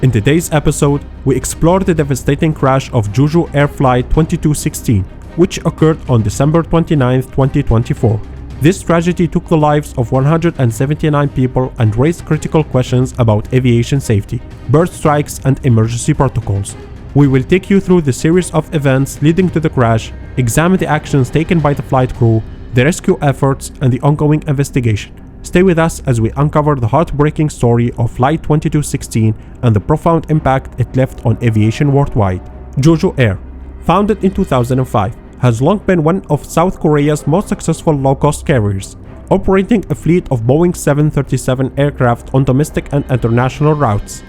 In today's episode, we explore the devastating crash of Jeju Air Flight 2216, which occurred on December 29, 2024. This tragedy took the lives of 179 people and raised critical questions about aviation safety, bird strikes, and emergency protocols. We will take you through the series of events leading to the crash, examine the actions taken by the flight crew, the rescue efforts, and the ongoing investigation. Stay with us as we uncover the heartbreaking story of Flight 2216 and the profound impact it left on aviation worldwide. Jeju Air, founded in 2005, has long been one of South Korea's most successful low-cost carriers, operating a fleet of Boeing 737 aircraft on domestic and international routes.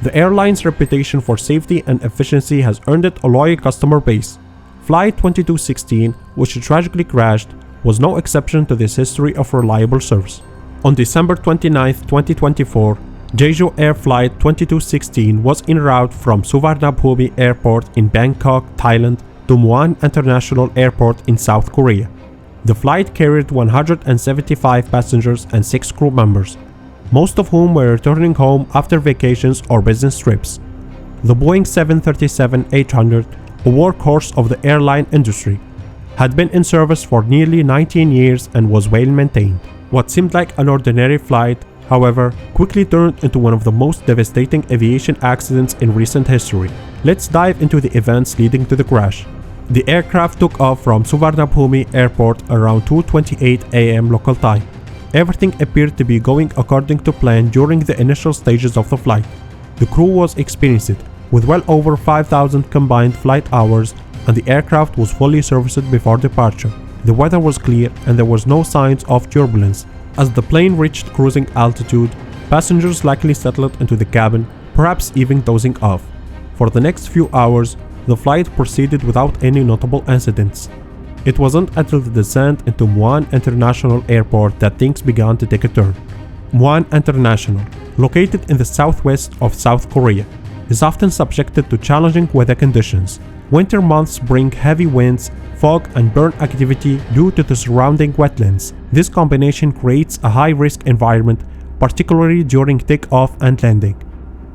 The airline's reputation for safety and efficiency has earned it a loyal customer base. Flight 2216, which tragically crashed, was no exception to this history of reliable service. On December 29, 2024, Jeju Air Flight 2216 was en route from Suvarnabhumi Airport in Bangkok, Thailand, to Muan International Airport in South Korea. The flight carried 175 passengers and 6 crew members, most of whom were returning home after vacations or business trips. The Boeing 737-800, a workhorse of the airline industry, had been in service for nearly 19 years and was well maintained. What seemed like an ordinary flight, however, quickly turned into one of the most devastating aviation accidents in recent history. Let's dive into the events leading to the crash. The aircraft took off from Suvarnabhumi Airport around 2:28 a.m. local time. Everything appeared to be going according to plan during the initial stages of the flight. The crew was experienced, with well over 5,000 combined flight hours, and the aircraft was fully serviced before departure. The weather was clear and there was no signs of turbulence. As the plane reached cruising altitude, passengers likely settled into the cabin, perhaps even dozing off. For the next few hours, the flight proceeded without any notable incidents. It wasn't until the descent into Muan International Airport that things began to take a turn. Muan International, located in the southwest of South Korea, is often subjected to challenging weather conditions. Winter months bring heavy winds, fog, and burn activity due to the surrounding wetlands. This combination creates a high-risk environment, particularly during takeoff and landing.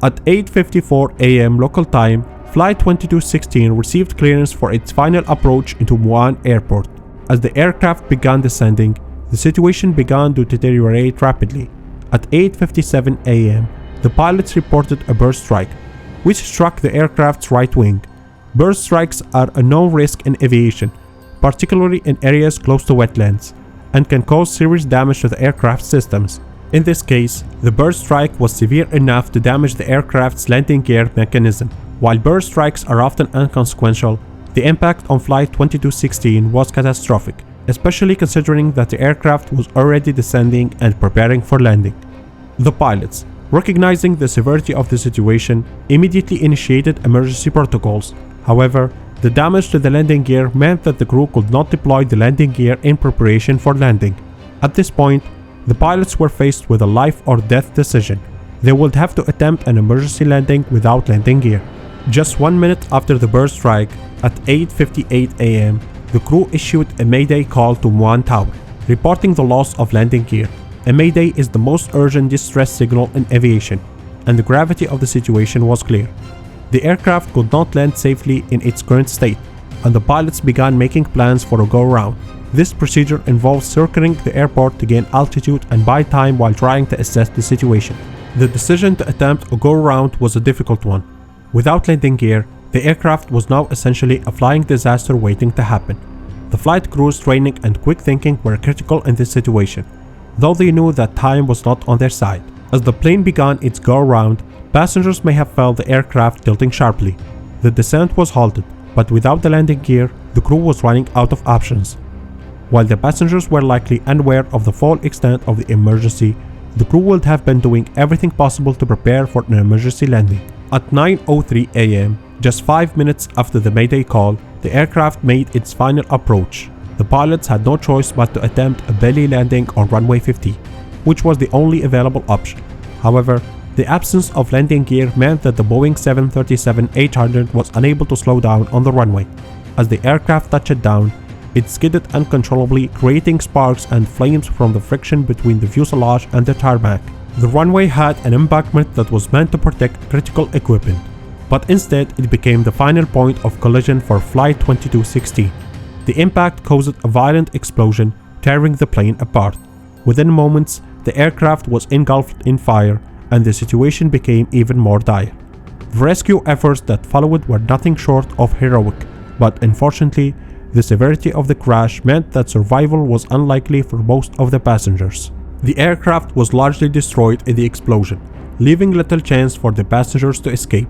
At 8:54 a.m. local time, Flight 2216 received clearance for its final approach into Muan Airport. As the aircraft began descending, the situation began to deteriorate rapidly. At 8:57 a.m., the pilots reported a bird strike, which struck the aircraft's right wing. Bird strikes are a known risk in aviation, particularly in areas close to wetlands, and can cause serious damage to the aircraft systems. In this case, the bird strike was severe enough to damage the aircraft's landing gear mechanism. While bird strikes are often inconsequential, the impact on Flight 2216 was catastrophic, especially considering that the aircraft was already descending and preparing for landing. The pilots, recognizing the severity of the situation, immediately initiated emergency protocols. However, the damage to the landing gear meant that the crew could not deploy the landing gear in preparation for landing. At this point, the pilots were faced with a life or death decision. They would have to attempt an emergency landing without landing gear. Just 1 minute after the bird strike, at 8:58 a.m., the crew issued a mayday call to Muan Tower, reporting the loss of landing gear. A mayday is the most urgent distress signal in aviation, and the gravity of the situation was clear. The aircraft could not land safely in its current state, and the pilots began making plans for a go-around. This procedure involves circling the airport to gain altitude and buy time while trying to assess the situation. The decision to attempt a go-around was a difficult one. Without landing gear, the aircraft was now essentially a flying disaster waiting to happen. The flight crew's training and quick thinking were critical in this situation, though they knew that time was not on their side. As the plane began its go-around, passengers may have felt the aircraft tilting sharply. The descent was halted, but without the landing gear, the crew was running out of options. While the passengers were likely unaware of the full extent of the emergency, the crew would have been doing everything possible to prepare for an emergency landing. At 9:03 a.m., just 5 minutes after the mayday call, the aircraft made its final approach. The pilots had no choice but to attempt a belly landing on runway 50, which was the only available option. However, the absence of landing gear meant that the Boeing 737-800 was unable to slow down on the runway. As the aircraft touched down, it skidded uncontrollably, creating sparks and flames from the friction between the fuselage and the tarmac. The runway had an embankment that was meant to protect critical equipment, but instead it became the final point of collision for Flight 2216. The impact caused a violent explosion, tearing the plane apart. Within moments, the aircraft was engulfed in fire, and the situation became even more dire. The rescue efforts that followed were nothing short of heroic, but unfortunately, the severity of the crash meant that survival was unlikely for most of the passengers. The aircraft was largely destroyed in the explosion, leaving little chance for the passengers to escape.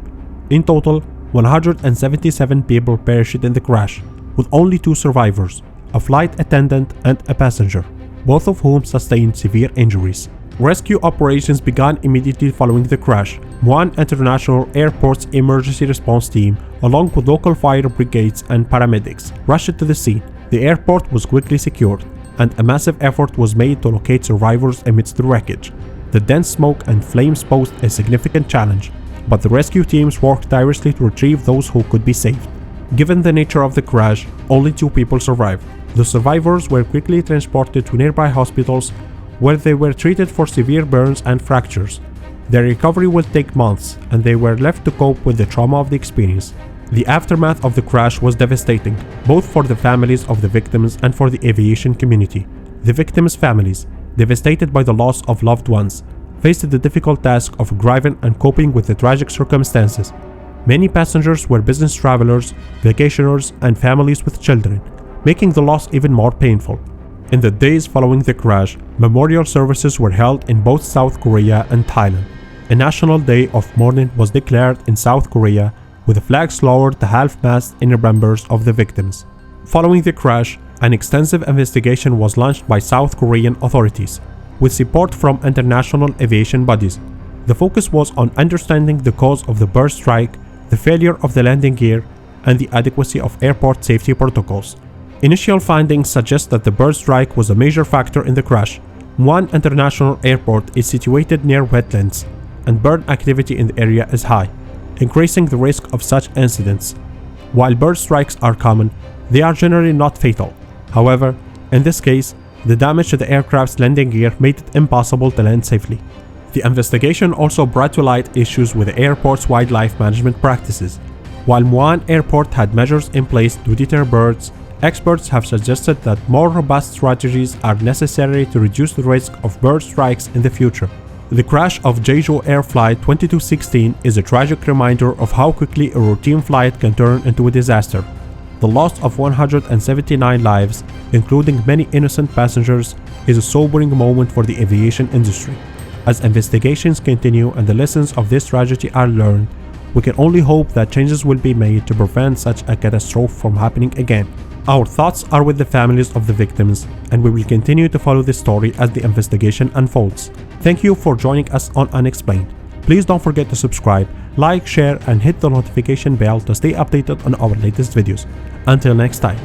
In total, 177 people perished in the crash, with only 2 survivors, a flight attendant and a passenger, both of whom sustained severe injuries. Rescue operations began immediately following the crash. Muan International Airport's emergency response team, along with local fire brigades and paramedics, rushed to the scene. The airport was quickly secured, and a massive effort was made to locate survivors amidst the wreckage. The dense smoke and flames posed a significant challenge, but the rescue teams worked tirelessly to retrieve those who could be saved. Given the nature of the crash, only 2 people survived. The survivors were quickly transported to nearby hospitals where they were treated for severe burns and fractures. Their recovery will take months, and they were left to cope with the trauma of the experience. The aftermath of the crash was devastating, both for the families of the victims and for the aviation community. The victims' families, devastated by the loss of loved ones, faced the difficult task of grieving and coping with the tragic circumstances. Many passengers were business travelers, vacationers, and families with children, making the loss even more painful. In the days following the crash, memorial services were held in both South Korea and Thailand. A national day of mourning was declared in South Korea, with the flags lowered to half-mast in remembrance of the victims. Following the crash, an extensive investigation was launched by South Korean authorities, with support from international aviation bodies. The focus was on understanding the cause of the bird strike, the failure of the landing gear, and the adequacy of airport safety protocols. Initial findings suggest that the bird strike was a major factor in the crash. Muan International Airport is situated near wetlands, and bird activity in the area is high, increasing the risk of such incidents. While bird strikes are common, they are generally not fatal. However, in this case, the damage to the aircraft's landing gear made it impossible to land safely. The investigation also brought to light issues with the airport's wildlife management practices. While Muan Airport had measures in place to deter birds, experts have suggested that more robust strategies are necessary to reduce the risk of bird strikes in the future. The crash of Jeju Air Flight 2216 is a tragic reminder of how quickly a routine flight can turn into a disaster. The loss of 179 lives, including many innocent passengers, is a sobering moment for the aviation industry. As investigations continue and the lessons of this tragedy are learned, we can only hope that changes will be made to prevent such a catastrophe from happening again. Our thoughts are with the families of the victims, and we will continue to follow this story as the investigation unfolds. Thank you for joining us on Unexplained. Please don't forget to subscribe, like, share, and hit the notification bell to stay updated on our latest videos. Until next time.